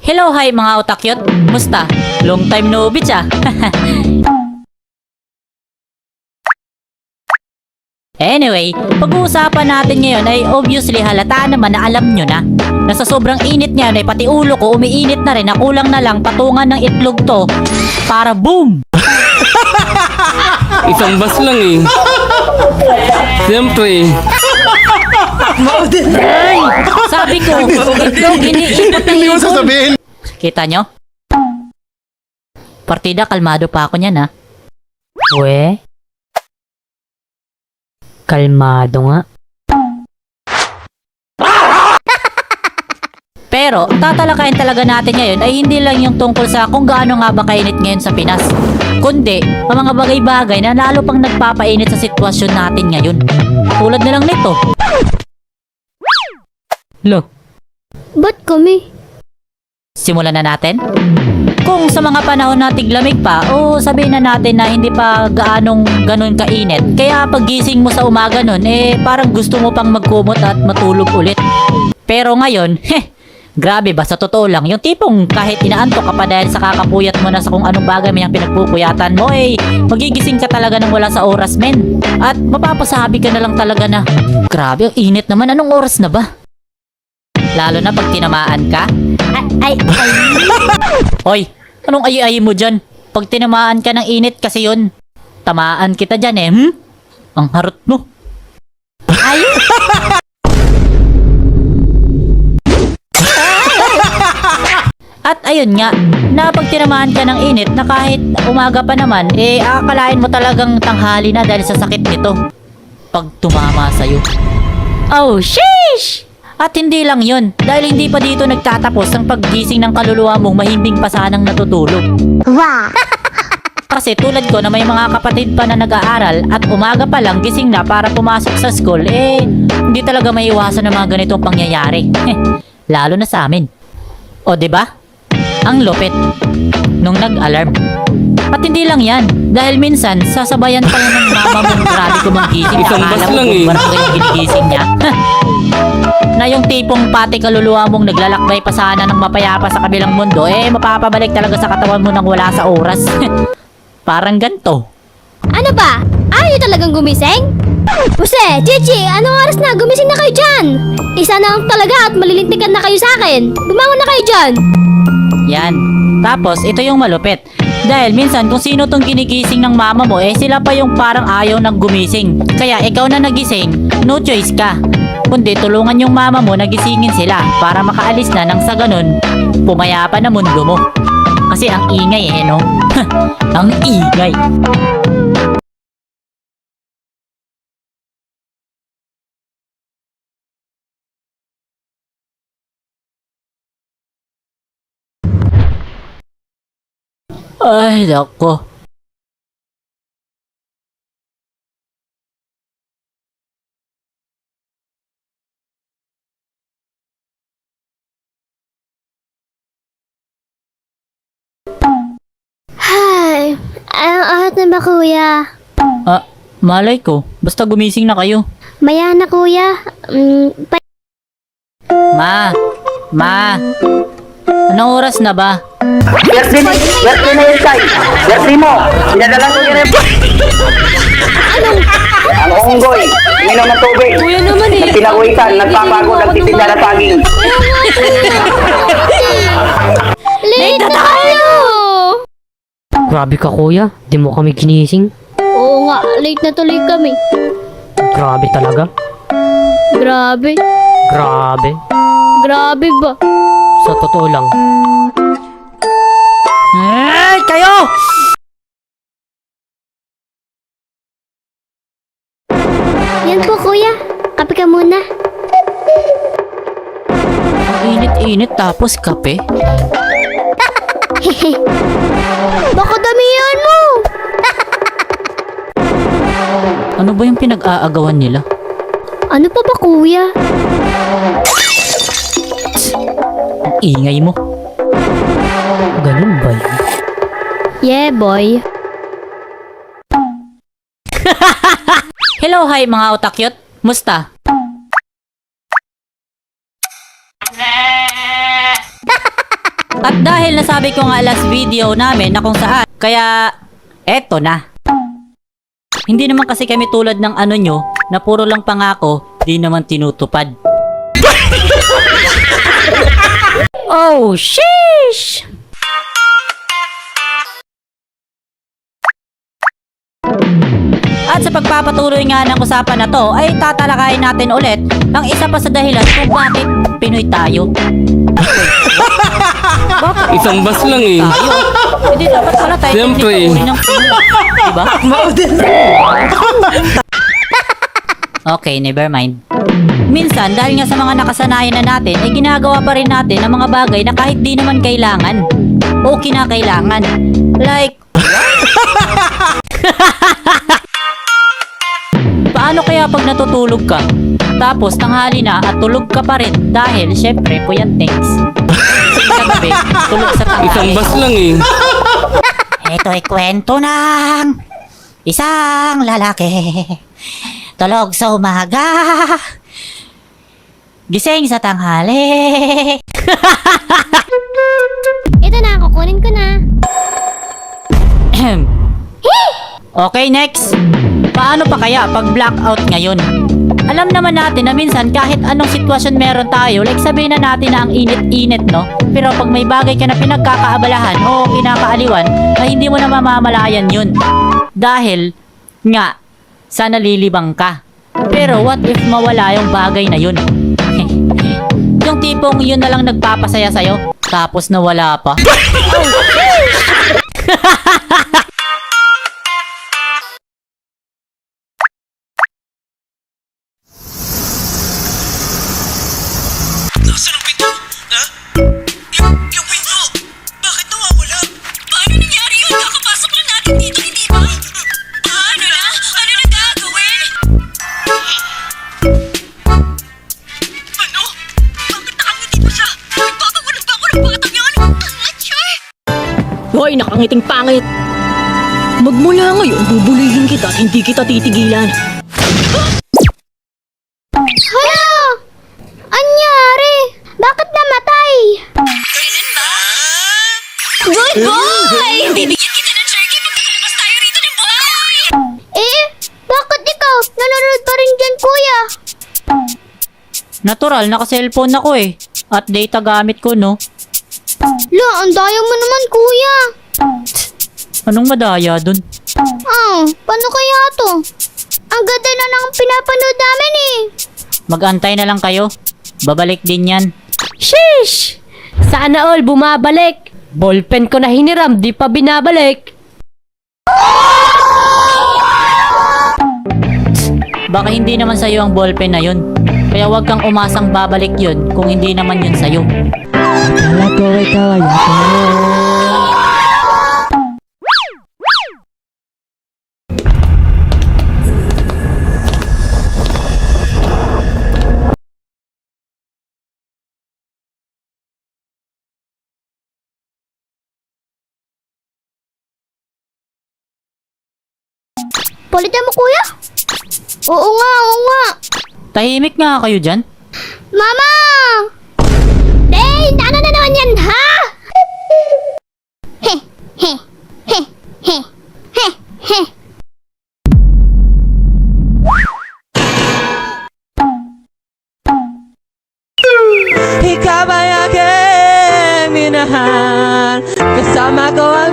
Hello, hi mga otakyot. Musta? Long time no bitch ah. Anyway, pag-uusapan natin ngayon ay obviously halata naman na alam nyo na. Nasa sobrang init niyan ay pati ulo ko umiinit na rin na kulang na lang patungan ng itlog to para boom! Isang bas lang eh. Siyempre. Ay! Sabi ko, itlog iniinit na Hindi mo ibon. sasabihin. Kita nyo? Partida, kalmado pa ako niyan ha. We? Kalmado nga. Pero, tatalakayin talaga natin ngayon ay hindi lang yung tungkol sa kung gaano nga ba kainit ngayon sa Pinas. Kundi, ang mga bagay-bagay na lalo pang nagpapainit sa sitwasyon natin ngayon. Tulad na lang nito. Lo, Ba't kami? simulan na natin? Kung sa mga panahon na tiglamig pa o sabihin na natin na hindi pa gaanong ganun kainit, kaya paggising mo sa umaga nun, parang gusto mo pang magkumot at matulog ulit. Pero ngayon, grabe ba sa totoo lang, yung tipong kahit inaantok ka pa dahil sa kakapuyat mo na sa kung anong bagay may pinagpupuyatan mo, magigising ka talaga ng wala sa oras men. At mapapasabi ka na lang talaga na, grabe, ang init naman, anong oras na ba? Lalo na pag tinamaan ka. Ay. Hoy, anong ay mo dyan? Pag tinamaan ka ng init kasi yun. Tamaan kita dyan Ang harot mo. Ay! At ayun nga, na pag tinamaan ka ng init na kahit umaga pa naman, akalain mo talagang tanghali na dahil sa sakit nito. Pag tumama sa'yo. Oh, sheesh! At hindi lang yun, dahil hindi pa dito nagtatapos ang paggising ng kaluluwa mong mahimbing pa sanang natutulog. Wow! Kasi tulad ko na may mga kapatid pa na nag-aaral at umaga pa lang gising na para pumasok sa school, hindi talaga maiwasan ng mga ganitong pangyayari. Lalo na sa amin. O 'di ba? Ang lupit nung nag-alarm. At hindi lang yan, dahil minsan sasabayan pa yan ng mama mong grabe ko manggising. Isang Akala bas mo lang kung eh. barang yung ginigising niya. Na yung tipong pati kaluluwa mong naglalakbay pa sana ng mapayapa sa kabilang mundo, mapapabalik talaga sa katawan mo nang wala sa oras. Parang ganto. Ano ba? Ayaw talagang gumising? Puse, Chichi, anong oras na? Gumising na kayo dyan! Isa na lang talaga at malilintikan na kayo sa akin. Bumangon na kayo dyan! Yan. Tapos, ito yung malupit. Dahil minsan kung sino tong ginigising ng mama mo, sila pa yung parang ayaw nang gumising. Kaya ikaw na nagising, no choice ka. Kundi tulungan yung mama mo na gisingin sila para makaalis na nang sa ganun, pumayapa na mundo mo. Kasi ang ingay no? Ang ingay. Ay, nako. Ay, anong oras na ba kuya? Malay ko. Basta gumising na kayo. Maya na kuya. Ma. Anong oras na ba? Birthday na yun, Kai. Birthday mo. Pinadala ko yun. Ang unggoy. Uminom ng tubig. Kuya naman Pinawisan. Nagpapagod. Nagtitinda ng saging. Late na tayo! Grabe ka kuya, di mo kami ginising. Oo nga, late na tuloy kami. Grabe talaga. Grabe. Grabe. Grabe ba? Sa totoo lang. Ay, kayo! Yan po kuya. Kape ka muna. Ang init-init tapos kape. Baka damihan mo! Ano ba yung pinag-aagawan nila? Ano pa ba kuya? Ang ingay mo. Ganun ba yun? Yeah boy. Hello, hi mga otakyot. Musta? At dahil nasabi ko nga last video namin na kung saan, kaya eto na. Hindi naman kasi kami tulad ng ano nyo na puro lang pangako, di naman tinutupad. Oh, sheesh! At sa pagpapatuloy nga ng usapan na to ay tatalakayin natin ulit ang isa pa sa dahilan kung bakit Pinoy tayo. Isang bus lang eh. Tayo. Hindi dapat pala tayo Siyempre. tinutuloy ng Pinoy. Diba? Okay, never mind. Minsan, dahil nga sa mga nakasanayan na natin, ay ginagawa pa rin natin ang mga bagay na kahit di naman kailangan o kinakailangan. Like, paano kaya pag natutulog ka, tapos tanghali na at tulog ka pa rin dahil syempre puyat things. Sa gabi, tulog sa Isang tanghali. bus lang eh. Ito ay kwento ng isang lalaki. Tulog sa umaga. Gising sa tanghali. Ito na, kukunin ko na. Okay, next. Paano pa kaya pag blackout ngayon? Alam naman natin na minsan kahit anong sitwasyon meron tayo, like sabihin na natin na ang init-init, no? Pero pag may bagay ka na pinagkakaabalahan o kinakaaliwan, ay hindi mo na mamamalayan yun. Dahil, nga, sana lilibang ka. Pero what if mawala yung bagay na yun? Yung tipong yun na lang nagpapasaya sa'yo, tapos nawala pa. Nasaan ang pinto? Ha? Yung pinto! Bakit nawawala? Paano nangyari yun? Kakapasok lang natin dito, hindi ba? Ano na? Ano na gagawin? Ano? Bakit nakangiti pa siya? Nagtatawanan ba ako ng batang yan? I'm not sure. Hoy, nakangiting pangit! Magmula ngayon, bubulihin kita at hindi kita titigilan. Hala! Anyari? Bakit namatay? Kailan ba? Good boy! Bibigyan kita ng jerky pag lumabas tayo rito ng buhay! Eh, bakit ikaw? Nanonood pa rin dyan, kuya. Natural, naka-cellphone ako eh. At data gamit ko, no? Lo, ang daya mo naman, kuya. Anong madaya dun? Paano kaya to? Ang ganda na ng pinapanood namin eh. Mag-antay na lang kayo. Babalik din yan. Sheesh! Sana all bumabalik. Ballpen ko na hiniram, di pa binabalik. Baka hindi naman sa'yo ang ballpen na yun. Kaya wag kang umasang babalik yun kung hindi naman yun sa'yo. Palitan mo, kuya? Oo nga, oo nga. Tahimik nga kayo dyan. Mama! Hey, ano na naman yan, ha? He, he, he, he, he, he. Ikaw ay aking minahal, kasama ko ang